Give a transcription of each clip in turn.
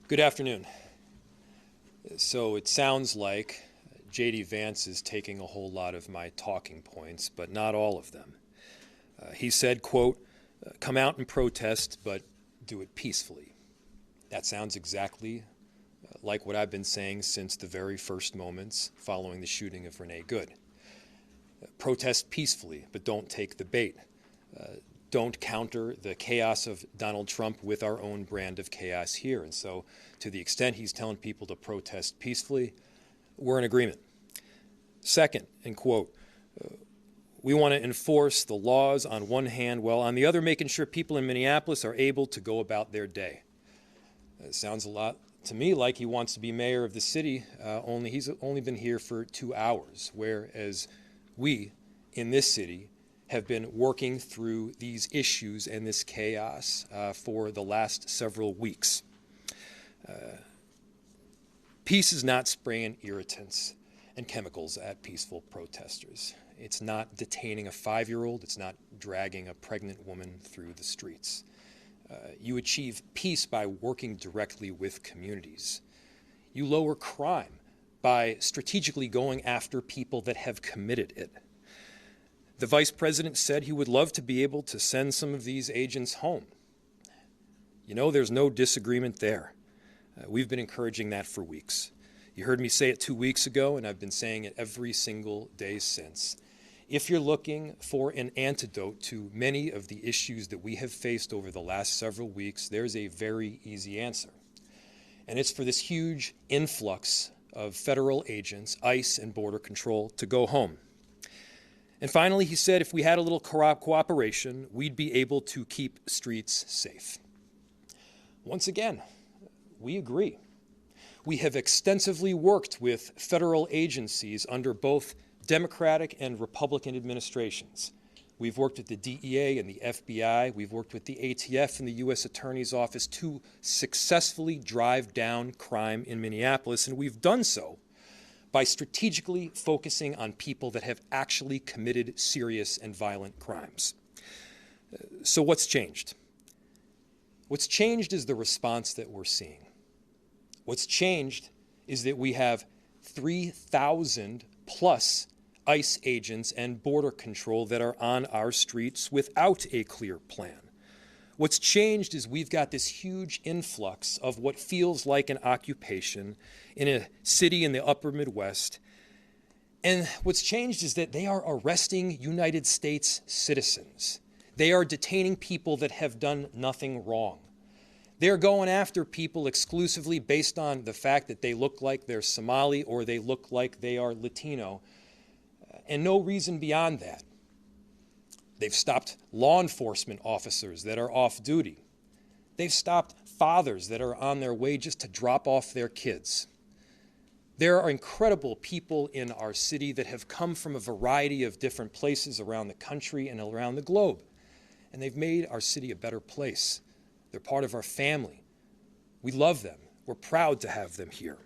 Good afternoon. So it sounds like JD Vance is taking a whole lot of my talking points, but not all of them. He said, quote, "Come out and protest, but do it peacefully." That sounds exactly like what I've been saying since the very first moments following the shooting of Renee Good. Protest peacefully, but don't take the bait. Don't counter the chaos of Donald Trump with our own brand of chaos here. And so to the extent he's telling people to protest peacefully, we're in agreement. Second, and quote, "We want to enforce the laws on one hand, while on the other making sure people in Minneapolis are able to go about their day." It sounds a lot to me like he wants to be mayor of the city, only he's only been here for 2 hours, whereas we in this city have been working through these issues and this chaos for the last several weeks. Peace is not spraying irritants and chemicals at peaceful protesters. It's not detaining a 5-year-old. It's not dragging a pregnant woman through the streets. You achieve peace by working directly with communities. You lower crime by strategically going after people that have committed it. The Vice President said he would love to be able to send some of these agents home. You know, there's no disagreement there. We've been encouraging that for weeks. You heard me say it 2 weeks ago, and I've been saying it every single day since. If you're looking for an antidote to many of the issues that we have faced over the last several weeks, there's a very easy answer. And it's for this huge influx of federal agents, ICE and Border Control, to go home. And finally, he said if we had a little cooperation, we'd be able to keep streets safe. Once again, we agree. We have extensively worked with federal agencies under both Democratic and Republican administrations. We've worked with the DEA and the FBI. We've worked with the ATF and the U.S. Attorney's Office to successfully drive down crime in Minneapolis, and we've done so by strategically focusing on people that have actually committed serious and violent crimes. So what's changed? What's changed is the response that we're seeing. What's changed is that we have 3,000 plus ICE agents and Border Control that are on our streets without a clear plan. What's changed is we've got this huge influx of what feels like an occupation in a city in the upper Midwest. And what's changed is that they are arresting United States citizens. They are detaining people that have done nothing wrong. They're going after people exclusively based on the fact that they look like they're Somali or they look like they are Latino, and no reason beyond that. They've stopped law enforcement officers that are off duty. They've stopped fathers that are on their way just to drop off their kids. There are incredible people in our city that have come from a variety of different places around the country and around the globe, and they've made our city a better place. They're part of our family. We love them. We're proud to have them here.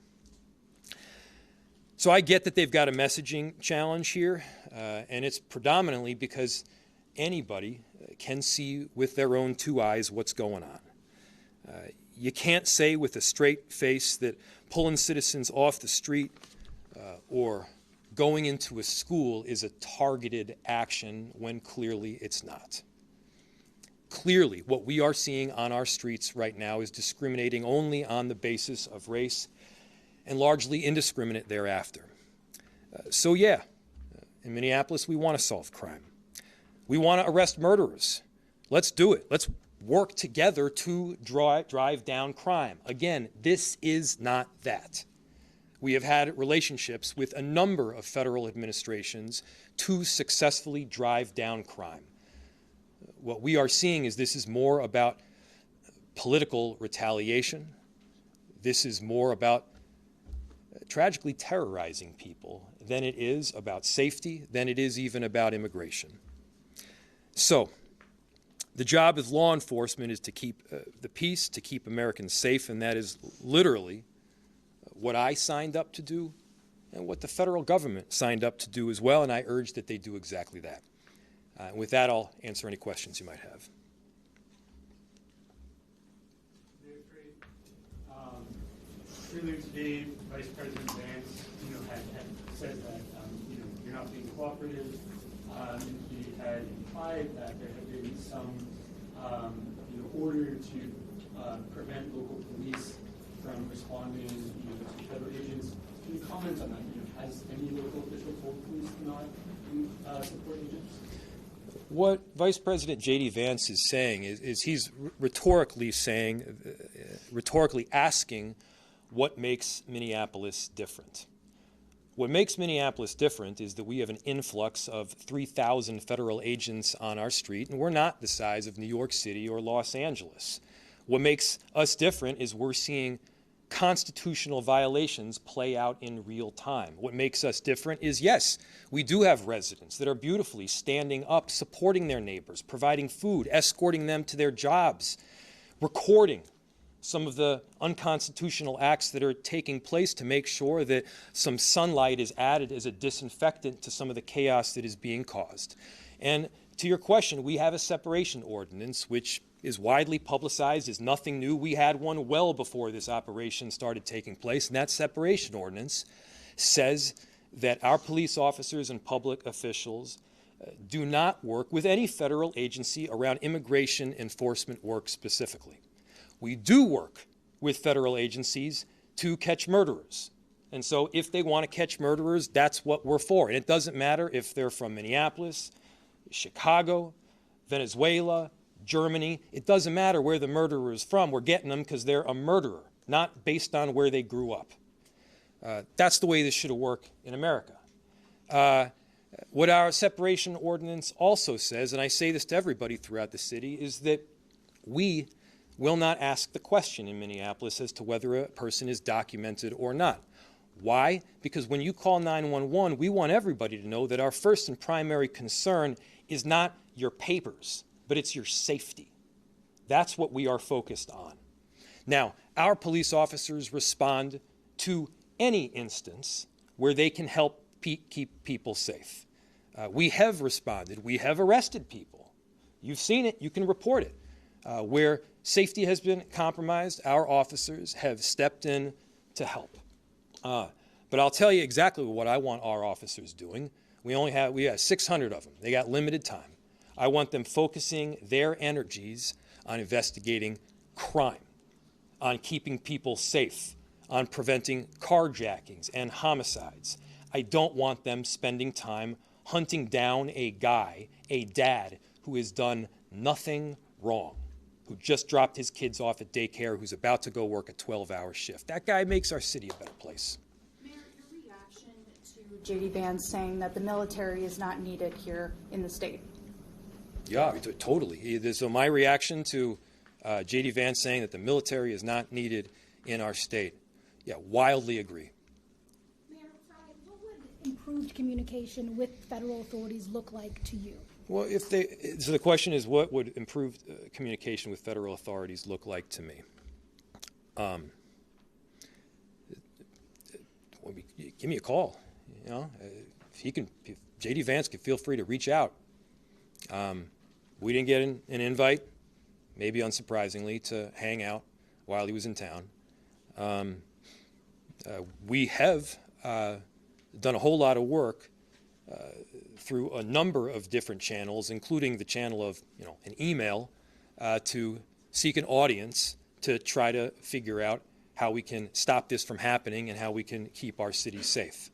So I get that they've got a messaging challenge here, and it's predominantly because anybody can see with their own 2 eyes what's going on. You can't say with a straight face that pulling citizens off the street or going into a school is a targeted action when clearly it's not. Clearly, what we are seeing on our streets right now is discriminating only on the basis of race and largely indiscriminate thereafter. So yeah, in Minneapolis, we want to solve crime. We want to arrest murderers. Let's do it. Let's work together to drive down crime. Again, this is not that. We have had relationships with a number of federal administrations to successfully drive down crime. What we are seeing is this is more about political retaliation. This is more about tragically terrorizing people than it is about safety, than it is even about immigration. So, the job of law enforcement is to keep the peace, to keep Americans safe, and that is literally what I signed up to do and what the federal government signed up to do as well, and I urge that they do exactly that. With that, I'll answer any questions you might have. Earlier today, Vice President Vance, had said that, you're not being cooperative. He had implied that there had been some, order to prevent local police from responding, to federal agents. Can you comment on that? Has any local official told police to not support agents? What Vice President JD Vance is saying is he's rhetorically asking what makes Minneapolis different. What makes Minneapolis different is that we have an influx of 3,000 federal agents on our street, and we're not the size of New York City or Los Angeles. What makes us different is we're seeing constitutional violations play out in real time. What makes us different is, yes, we do have residents that are beautifully standing up, supporting their neighbors, providing food, escorting them to their jobs, recording some of the unconstitutional acts that are taking place to make sure that some sunlight is added as a disinfectant to some of the chaos that is being caused. And to your question, we have a separation ordinance, which is widely publicized, is nothing new. We had one well before this operation started taking place, and that separation ordinance says that our police officers and public officials do not work with any federal agency around immigration enforcement work specifically. We do work with federal agencies to catch murderers. And so if they want to catch murderers, that's what we're for. And it doesn't matter if they're from Minneapolis, Chicago, Venezuela, Germany. It doesn't matter where the murderer is from. We're getting them because they're a murderer, not based on where they grew up. That's the way this should work in America. What our separation ordinance also says, and I say this to everybody throughout the city, is that we will not ask the question in Minneapolis as to whether a person is documented or not. Why? Because when you call 911, we want everybody to know that our first and primary concern is not your papers, but it's your safety. That's what we are focused on. Now, our police officers respond to any instance where they can help keep people safe. We have responded. We have arrested people. You've seen it. You can report it. Where safety has been compromised, our officers have stepped in to help. But I'll tell you exactly what I want our officers doing. We have 600 of them. They got limited time. I want them focusing their energies on investigating crime, on keeping people safe, on preventing carjackings and homicides. I don't want them spending time hunting down a guy, a dad, who has done nothing wrong, who just dropped his kids off at daycare, who's about to go work a 12-hour shift. That guy makes our city a better place. Mayor, your reaction to JD Vance saying that the military is not needed here in the state? Yeah, totally. So my reaction to JD Vance saying that the military is not needed in our state, yeah, wildly agree. Mayor Fry, what would improved communication with federal authorities look like to you? Well, so the question is, what would improved communication with federal authorities look like to me? Give me a call. If JD Vance could feel free to reach out. We didn't get an invite, maybe unsurprisingly, to hang out while he was in town. We have done a whole lot of work through a number of different channels, including the channel of an email, to seek an audience to try to figure out how we can stop this from happening and how we can keep our city safe.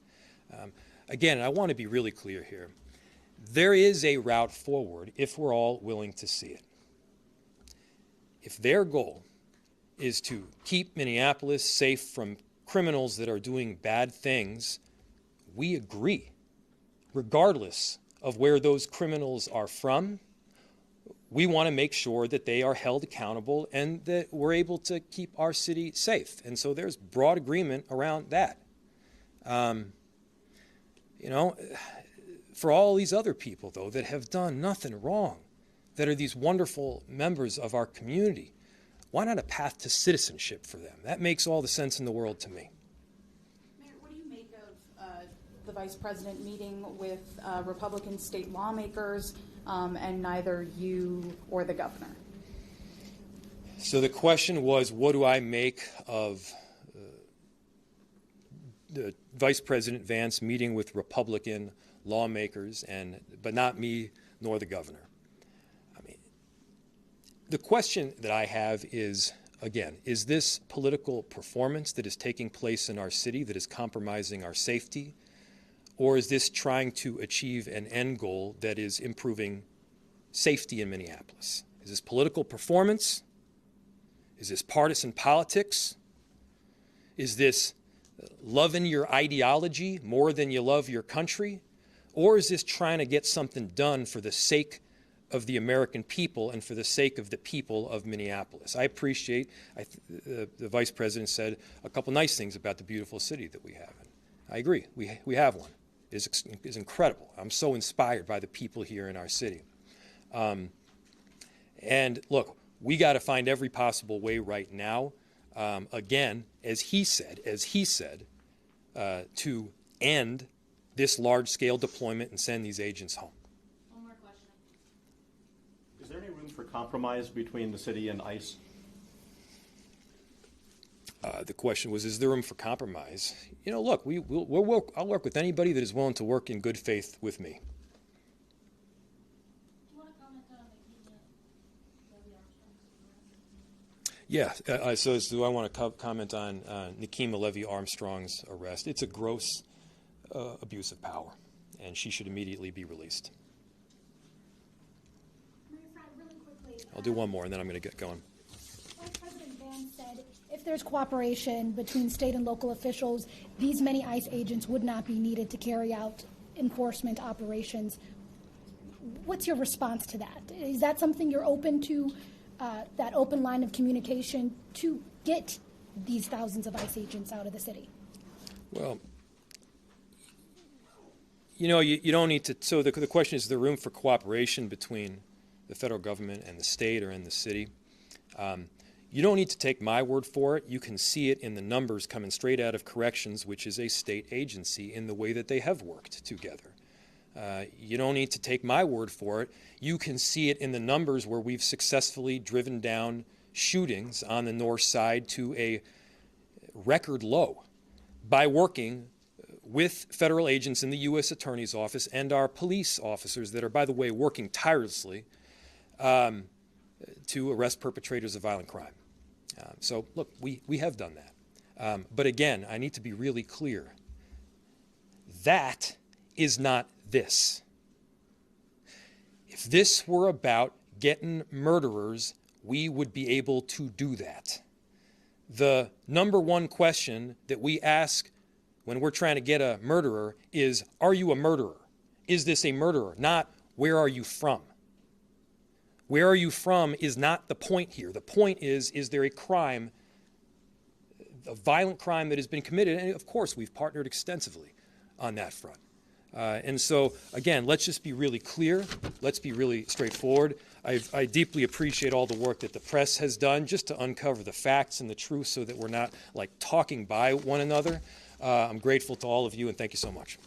Again, I want to be really clear here. There is a route forward if we're all willing to see it. If their goal is to keep Minneapolis safe from criminals that are doing bad things, we agree. Regardless of where those criminals are from, we want to make sure that they are held accountable and that we're able to keep our city safe. And so there's broad agreement around that. For all these other people, though, that have done nothing wrong, that are these wonderful members of our community, why not a path to citizenship for them? That makes all the sense in the world to me. Mayor, what do you make of the Vice President meeting with Republican state lawmakers and neither you or the governor? So the question was, what do I make of Vice President Vance meeting with Republican lawmakers, but not me nor the governor. I mean, the question that I have is, again, is this political performance that is taking place in our city that is compromising our safety, or is this trying to achieve an end goal that is improving safety in Minneapolis? Is this political performance? Is this partisan politics? Is this loving your ideology more than you love your country? Or is this trying to get something done for the sake of the American people and for the sake of the people of Minneapolis? I appreciate, the Vice President said a couple nice things about the beautiful city that we have. And I agree, we have one. It is incredible. I'm so inspired by the people here in our city. And look, we got to find every possible way right now, again, as he said, to end this large-scale deployment and send these agents home. One more question. Is there any room for compromise between the city and ICE? The question was, is there room for compromise? You know, look, I'll work with anybody that is willing to work in good faith with me. Yeah, so do I want to comment on Nikema Levy-Armstrong's arrest? It's a gross abuse of power, and she should immediately be released. Really quickly, I'll do one more, and then I'm going to get going. Vice President Vance said if there's cooperation between state and local officials, these many ICE agents would not be needed to carry out enforcement operations. What's your response to that? Is that something you're open to? That open line of communication to get these thousands of ICE agents out of the city? Well, you know, you don't need to. So the question is, the room for cooperation between the federal government and the state or in the city. You don't need to take my word for it. You can see it in the numbers coming straight out of corrections, which is a state agency, in the way that they have worked together. You don't need to take my word for it. You can see it in the numbers where we've successfully driven down shootings on the north side to a record low by working with federal agents in the U.S. Attorney's Office and our police officers that are, by the way, working tirelessly to arrest perpetrators of violent crime. So, look, we have done that. But again, I need to be really clear. That is not this. If this were about getting murderers, we would be able to do that. The number one question that we ask when we're trying to get a murderer is, are you a murderer? Is this a murderer? Not, where are you from? Where are you from is not the point here. The point is there a crime, a violent crime that has been committed? And of course, we've partnered extensively on that front. And so, again, let's just be really clear. Let's be really straightforward. I deeply appreciate all the work that the press has done just to uncover the facts and the truth so that we're not, like, talking by one another. I'm grateful to all of you, and thank you so much.